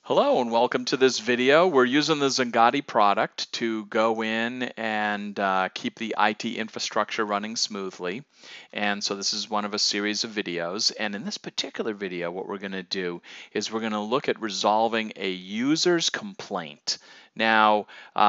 Hello and welcome to this video. We're using the Xangati product to go in and keep the IT infrastructure running smoothly. And so this is one of a series of videos. And in this particular video, what we're going to do is we're going to look at resolving a user's complaint. Now,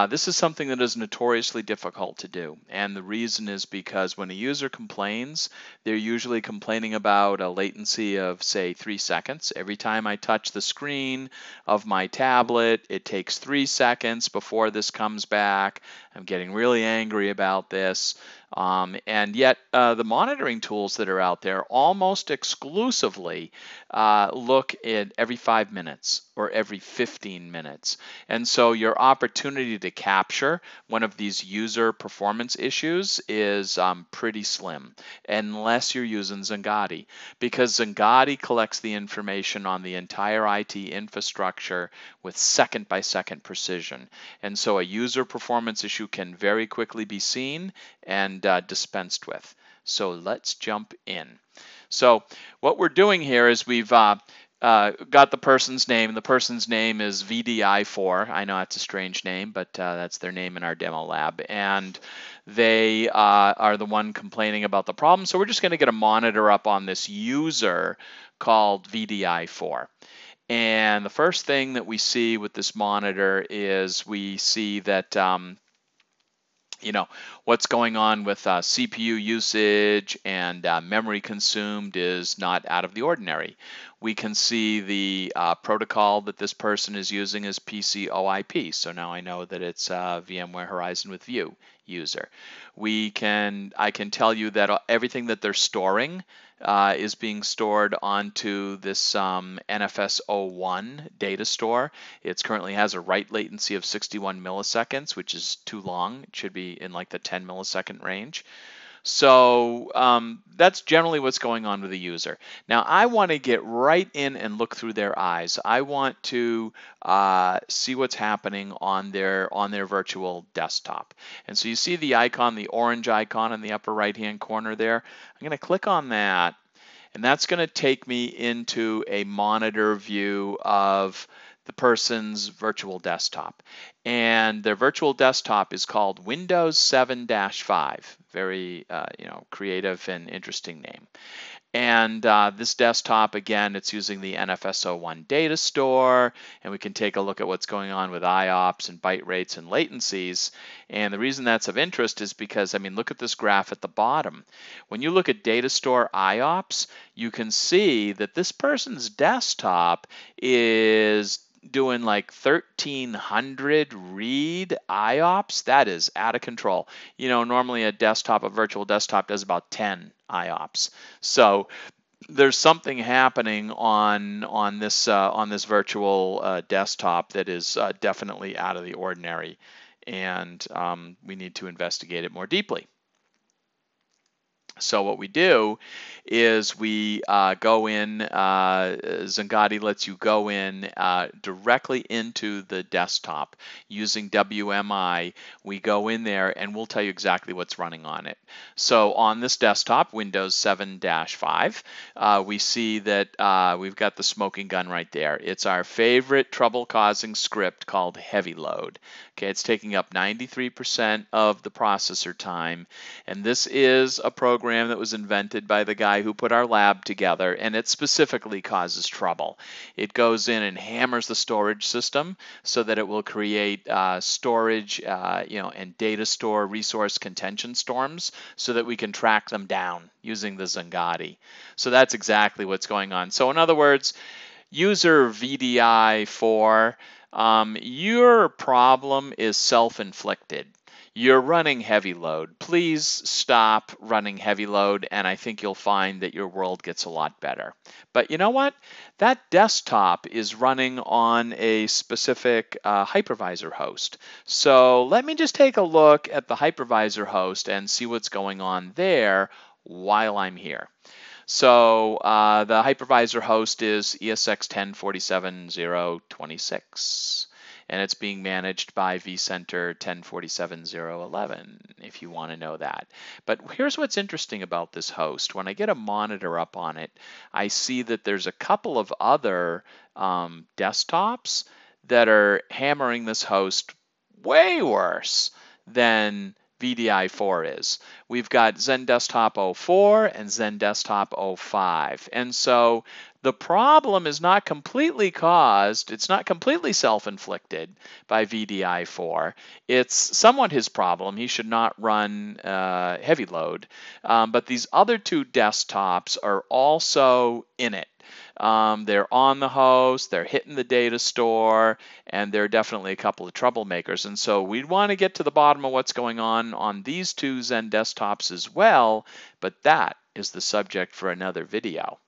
this is something that is notoriously difficult to do. And the reason is because when a user complains, they're usually complaining about a latency of, say, 3 seconds. Every time I touch the screen of my tablet, it takes 3 seconds before this comes back. I'm getting really angry about this. And yet the monitoring tools that are out there almost exclusively look at every 5 minutes or every 15 minutes. And so your opportunity to capture one of these user performance issues is pretty slim, unless you're using Xangati, because Xangati collects the information on the entire IT infrastructure with second-by-second precision. And so a user performance issue can very quickly be seen and dispensed with. So let's jump in. So what we're doing here is we've got the person's name. The person's name is VDI4. I know that's a strange name, but that's their name in our demo lab. And they are the one complaining about the problem. So we're just going to get a monitor up on this user called VDI4. And the first thing that we see with this monitor is we see that what's going on with CPU usage and memory consumed is not out of the ordinary. We can see the protocol that this person is using is PCOIP. So now I know that it's VMware Horizon with View user. I can tell you that everything that they're storing is being stored onto this NFS01 data store. It currently has a write latency of 61 milliseconds, which is too long. It should be in like the 10 millisecond range. So that's generally what's going on with the user. Now I want to get right in and look through their eyes. I want to see what's happening on their virtual desktop. And so you see the icon, the orange icon in the upper right hand corner there. I'm going to click on that, and that's going to take me into a monitor view of the person's virtual desktop. And their virtual desktop is called Windows 7-5. Very creative and interesting name. And this desktop, again, it's using the NFS01 data store, and we can take a look at what's going on with IOPS and byte rates and latencies. And the reason that's of interest is because, look at this graph at the bottom. When you look at data store IOPS, you can see that this person's desktop is doing like 1,300 read IOPS. That is out of control. Normally a virtual desktop does about 10 IOPS. So there's something happening on this virtual desktop that is definitely out of the ordinary, and we need to investigate it more deeply. So what we do is we go in, Xangati lets you go in directly into the desktop using WMI. We go in there and we'll tell you exactly what's running on it. So on this desktop, Windows 7-5, we see that we've got the smoking gun right there. It's our favorite trouble-causing script called Heavy Load. Okay, it's taking up 93% of the processor time, and this is a program that was invented by the guy who put our lab together, and it specifically causes trouble. It goes in and hammers the storage system so that it will create storage and data store resource contention storms so that we can track them down using the Xangati. So that's exactly what's going on. So in other words, user VDI4, your problem is self-inflicted. You're running heavy load. Please stop running heavy load, and I think you'll find that your world gets a lot better. But you know what? That desktop is running on a specific hypervisor host. So let me just take a look at the hypervisor host and see what's going on there while I'm here. So the hypervisor host is ESX 10.47.0.26. and it's being managed by vCenter 1047.0.11 if you want to know that. But here's what's interesting about this host. When I get a monitor up on it, I see that there's a couple of other desktops that are hammering this host way worse than VDI4 is. We've got Zen Desktop 04 and Zen Desktop 05. And so the problem is not completely caused, it's not completely self-inflicted by VDI4. It's somewhat his problem. He should not run heavy load. But these other two desktops are also in it. They're on the host, they're hitting the data store, and they're definitely a couple of troublemakers. And so we want to get to the bottom of what's going on these two Zen desktops as well, but that is the subject for another video.